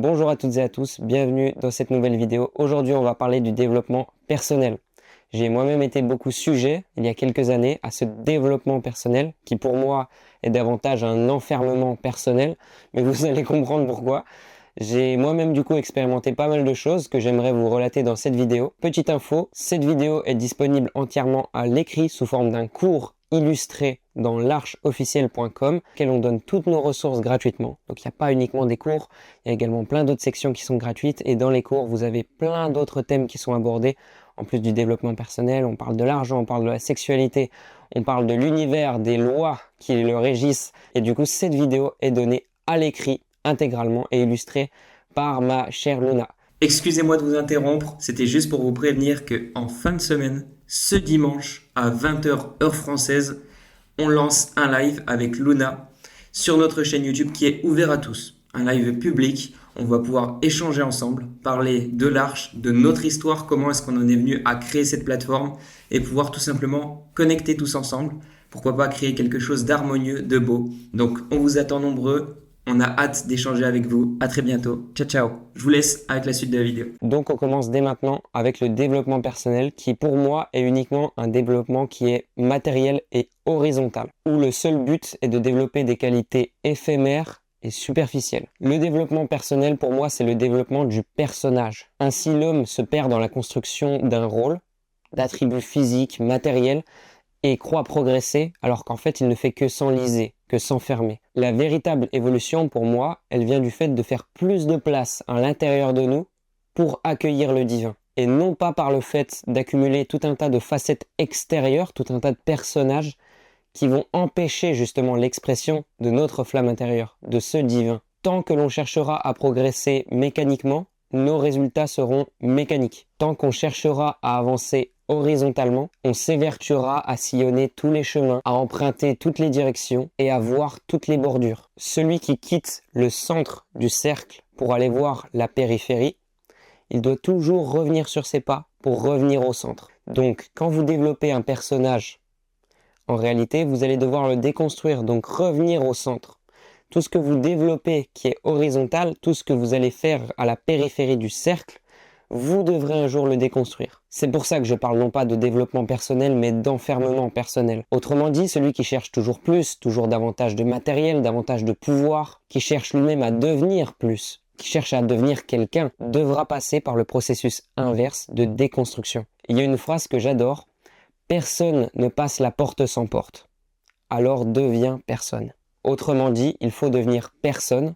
Bonjour à toutes et à tous, bienvenue dans cette nouvelle vidéo. Aujourd'hui, on va parler du développement personnel. J'ai moi-même été beaucoup sujet, il y a quelques années, à ce développement personnel, qui pour moi est davantage un enfermement personnel, mais vous allez comprendre pourquoi. J'ai moi-même du coup expérimenté pas mal de choses que j'aimerais vous relater dans cette vidéo. Petite info, cette vidéo est disponible entièrement à l'écrit sous forme d'un cours illustré dans l'archeofficiel.com, auquel on donne toutes nos ressources gratuitement. Donc il n'y a pas uniquement des cours, il y a également plein d'autres sections qui sont gratuites et dans les cours vous avez plein d'autres thèmes qui sont abordés. En plus du développement personnel, on parle de l'argent, on parle de la sexualité, on parle de l'univers, des lois qui le régissent. Et du coup cette vidéo est donnée à l'écrit intégralement et illustrée par ma chère Luna. Excusez-moi de vous interrompre, c'était juste pour vous prévenir que en fin de semaine, ce dimanche à 20 h heure française, on lance un live avec Luna sur notre chaîne YouTube qui est ouvert à tous. Un live public, on va pouvoir échanger ensemble, parler de l'Arche, de notre histoire, comment est-ce qu'on en est venu à créer cette plateforme et pouvoir tout simplement connecter tous ensemble. Pourquoi pas créer quelque chose d'harmonieux, de beau. Donc on vous attend nombreux. On a hâte d'échanger avec vous. À très bientôt. Ciao, ciao. Je vous laisse avec la suite de la vidéo. Donc on commence dès maintenant avec le développement personnel qui pour moi est uniquement un développement qui est matériel et horizontal, où le seul but est de développer des qualités éphémères et superficielles. Le développement personnel pour moi c'est le développement du personnage. Ainsi l'homme se perd dans la construction d'un rôle, d'attributs physiques, matériels, et croit progresser alors qu'en fait il ne fait que s'enliser, que s'enfermer. La véritable évolution pour moi, elle vient du fait de faire plus de place à l'intérieur de nous pour accueillir le divin. Et non pas par le fait d'accumuler tout un tas de facettes extérieures, tout un tas de personnages qui vont empêcher justement l'expression de notre flamme intérieure, de ce divin. Tant que l'on cherchera à progresser mécaniquement, nos résultats seront mécaniques. Tant qu'on cherchera à avancer horizontalement, on s'évertuera à sillonner tous les chemins, à emprunter toutes les directions et à voir toutes les bordures. Celui qui quitte le centre du cercle pour aller voir la périphérie, il doit toujours revenir sur ses pas pour revenir au centre. Donc, quand vous développez un personnage, en réalité, vous allez devoir le déconstruire, donc revenir au centre. Tout ce que vous développez qui est horizontal, tout ce que vous allez faire à la périphérie du cercle, vous devrez un jour le déconstruire. C'est pour ça que je parle non pas de développement personnel, mais d'enfermement personnel. Autrement dit, celui qui cherche toujours plus, toujours davantage de matériel, davantage de pouvoir, qui cherche lui-même à devenir plus, qui cherche à devenir quelqu'un, devra passer par le processus inverse de déconstruction. Il y a une phrase que j'adore, « Personne ne passe la porte sans porte, alors devient personne ». Autrement dit, il faut devenir personne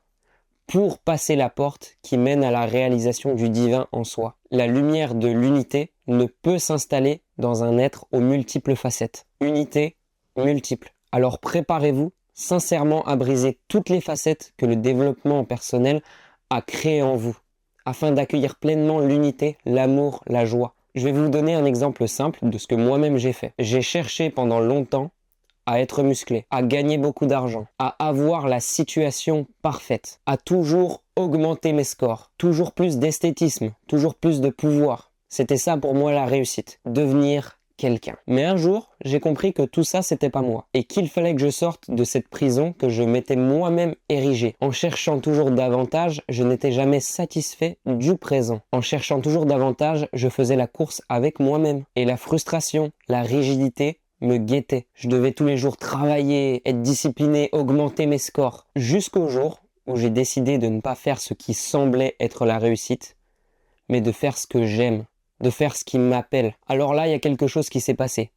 pour passer la porte qui mène à la réalisation du divin en soi. La lumière de l'unité ne peut s'installer dans un être aux multiples facettes. Unité, multiple. Alors préparez-vous sincèrement à briser toutes les facettes que le développement personnel a créées en vous, afin d'accueillir pleinement l'unité, l'amour, la joie. Je vais vous donner un exemple simple de ce que moi-même j'ai fait. J'ai cherché pendant longtemps à être musclé, à gagner beaucoup d'argent, à avoir la situation parfaite, à toujours augmenter mes scores, toujours plus d'esthétisme, toujours plus de pouvoir. C'était ça pour moi la réussite, devenir quelqu'un. Mais un jour, j'ai compris que tout ça c'était pas moi et qu'il fallait que je sorte de cette prison que je m'étais moi-même érigée. En cherchant toujours davantage, je n'étais jamais satisfait du présent. En cherchant toujours davantage, je faisais la course avec moi-même et la frustration, la rigidité me guettait. Je devais tous les jours travailler, être discipliné, augmenter mes scores. Jusqu'au jour où j'ai décidé de ne pas faire ce qui semblait être la réussite, mais de faire ce que j'aime, de faire ce qui m'appelle. Alors là, il y a quelque chose qui s'est passé.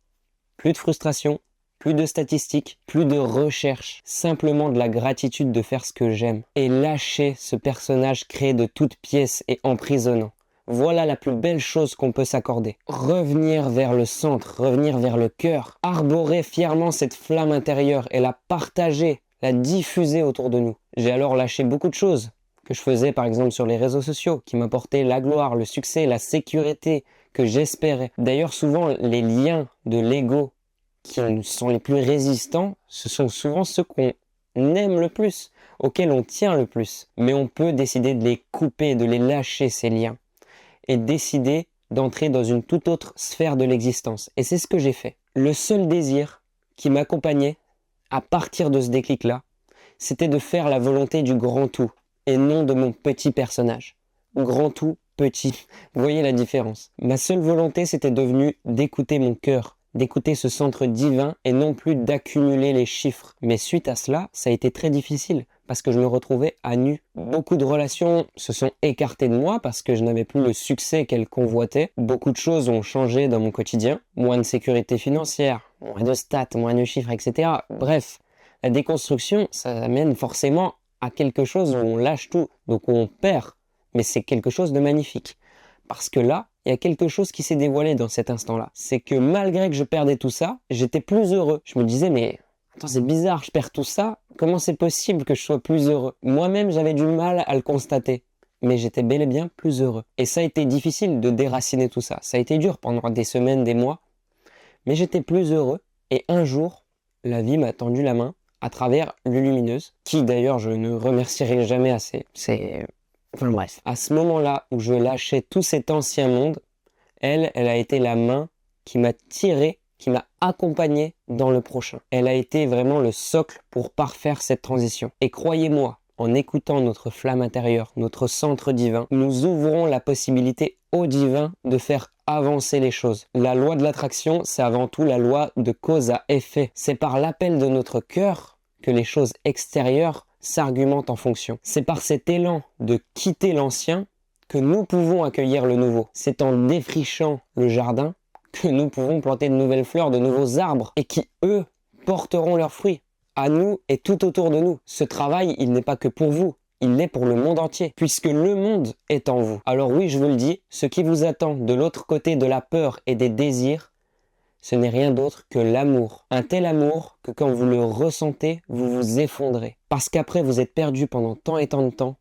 Plus de frustration, plus de statistiques, plus de recherche, simplement de la gratitude de faire ce que j'aime. Et lâcher ce personnage créé de toutes pièces et emprisonnant. Voilà la plus belle chose qu'on peut s'accorder. Revenir vers le centre, revenir vers le cœur, arborer fièrement cette flamme intérieure et la partager, la diffuser autour de nous. J'ai alors lâché beaucoup de choses que je faisais par exemple sur les réseaux sociaux, qui m'apportaient la gloire, le succès, la sécurité que j'espérais. D'ailleurs souvent les liens de l'ego qui sont les plus résistants, ce sont souvent ceux qu'on aime le plus, auxquels on tient le plus. Mais on peut décider de les couper, de les lâcher ces liens et décider d'entrer dans une toute autre sphère de l'existence. Et c'est ce que j'ai fait. Le seul désir qui m'accompagnait à partir de ce déclic-là, c'était de faire la volonté du grand tout, et non de mon petit personnage. Grand ou petit, vous voyez la différence. Ma seule volonté, c'était devenu d'écouter mon cœur, d'écouter ce centre divin et non plus d'accumuler les chiffres. Mais suite à cela, ça a été très difficile parce que je me retrouvais à nu. Beaucoup de relations se sont écartées de moi parce que je n'avais plus le succès qu'elles convoitaient. Beaucoup de choses ont changé dans mon quotidien. Moins de sécurité financière, moins de stats, moins de chiffres, etc. Bref, la déconstruction, ça amène forcément à quelque chose où on lâche tout, donc on perd. Mais c'est quelque chose de magnifique. Parce que là, il y a quelque chose qui s'est dévoilé dans cet instant-là. C'est que malgré que je perdais tout ça, j'étais plus heureux. Je me disais, mais attends, c'est bizarre, je perds tout ça. Comment c'est possible que je sois plus heureux? Moi-même, j'avais du mal à le constater. Mais j'étais bel et bien plus heureux. Et ça a été difficile de déraciner tout ça. Ça a été dur pendant des semaines, des mois. Mais j'étais plus heureux. Et un jour, la vie m'a tendu la main à travers Lulumineuse, qui d'ailleurs je ne remercierai jamais assez. Enfin bref. À ce moment-là où je lâchais tout cet ancien monde, elle a été la main qui m'a tiré, qui m'a accompagné dans le prochain. Elle a été vraiment le socle pour parfaire cette transition. Et croyez-moi, en écoutant notre flamme intérieure, notre centre divin, nous ouvrons la possibilité au divin de faire avancer les choses. La loi de l'attraction, c'est avant tout la loi de cause à effet. C'est par l'appel de notre cœur que les choses extérieures s'argumentent en fonction. C'est par cet élan de quitter l'ancien que nous pouvons accueillir le nouveau. C'est en défrichant le jardin que nous pouvons planter de nouvelles fleurs, de nouveaux arbres, et qui, eux, porteront leurs fruits. À nous et tout autour de nous. Ce travail, il n'est pas que pour vous, il l'est pour le monde entier, puisque le monde est en vous. Alors oui, je vous le dis, ce qui vous attend de l'autre côté de la peur et des désirs, ce n'est rien d'autre que l'amour. Un tel amour que quand vous le ressentez, vous vous effondrez. Parce qu'après vous êtes perdu pendant tant et tant de temps,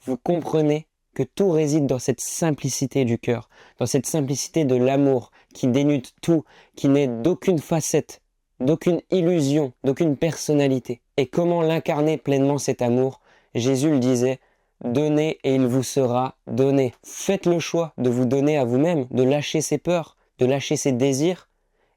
vous comprenez que tout réside dans cette simplicité du cœur, dans cette simplicité de l'amour qui dénude tout, qui n'est d'aucune facette, d'aucune illusion, d'aucune personnalité. Et comment l'incarner pleinement cet amour? Jésus le disait, donnez et il vous sera donné. Faites le choix de vous donner à vous-même, de lâcher ses peurs, de lâcher ses désirs,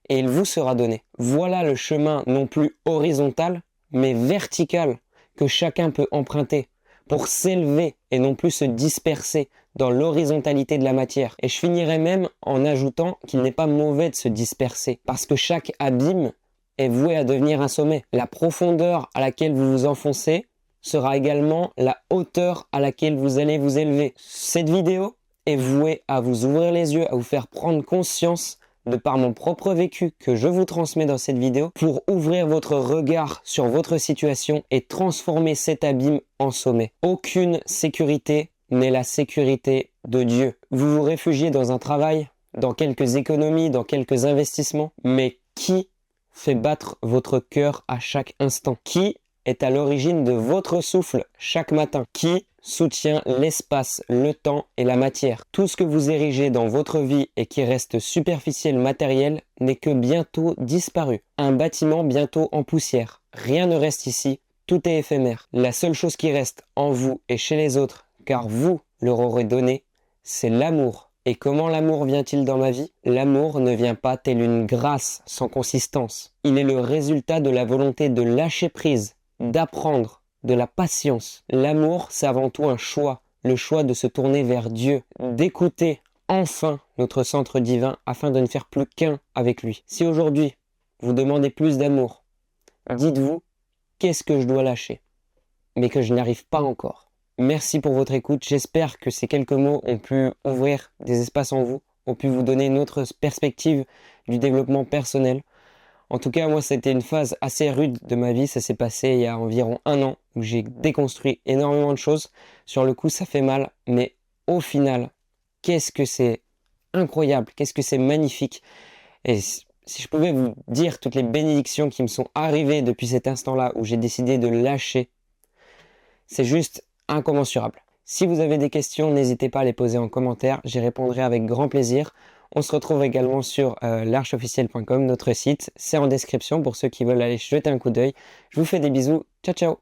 et il vous sera donné. Voilà le chemin non plus horizontal, mais vertical que chacun peut emprunter pour s'élever et non plus se disperser dans l'horizontalité de la matière. Et je finirai même en ajoutant qu'il n'est pas mauvais de se disperser, parce que chaque abîme est voué à devenir un sommet. La profondeur à laquelle vous vous enfoncez sera également la hauteur à laquelle vous allez vous élever. Cette vidéo est vouée à vous ouvrir les yeux, à vous faire prendre conscience de par mon propre vécu que je vous transmets dans cette vidéo pour ouvrir votre regard sur votre situation et transformer cet abîme en sommet. Aucune sécurité n'est la sécurité de Dieu. Vous vous réfugiez dans un travail, dans quelques économies, dans quelques investissements, mais qui fait battre votre cœur à chaque instant? Qui est à l'origine de votre souffle chaque matin? Qui soutient l'espace, le temps et la matière? Tout ce que vous érigez dans votre vie et qui reste superficiel, matériel, n'est que bientôt disparu. Un bâtiment bientôt en poussière. Rien ne reste ici, tout est éphémère. La seule chose qui reste en vous et chez les autres, car vous leur aurez donné, c'est l'amour. Et comment l'amour vient-il dans ma vie? L'amour ne vient pas telle une grâce sans consistance. Il est le résultat de la volonté de lâcher prise, d'apprendre, de la patience. L'amour, c'est avant tout un choix, le choix de se tourner vers Dieu, d'écouter enfin notre centre divin afin de ne faire plus qu'un avec lui. Si aujourd'hui, vous demandez plus d'amour, dites-vous, qu'est-ce que je dois lâcher, mais que je n'arrive pas encore. Merci pour votre écoute, j'espère que ces quelques mots ont pu ouvrir des espaces en vous, ont pu vous donner une autre perspective du développement personnel. En tout cas, moi, c'était une phase assez rude de ma vie. Ça s'est passé il y a environ 1 an où j'ai déconstruit énormément de choses. Sur le coup, ça fait mal, mais au final, qu'est-ce que c'est incroyable, qu'est-ce que c'est magnifique. Et si je pouvais vous dire toutes les bénédictions qui me sont arrivées depuis cet instant-là où j'ai décidé de lâcher, c'est juste incommensurable. Si vous avez des questions, n'hésitez pas à les poser en commentaire, j'y répondrai avec grand plaisir. On se retrouve également sur l'archeofficielle.com, notre site. C'est en description pour ceux qui veulent aller jeter un coup d'œil. Je vous fais des bisous. Ciao, ciao!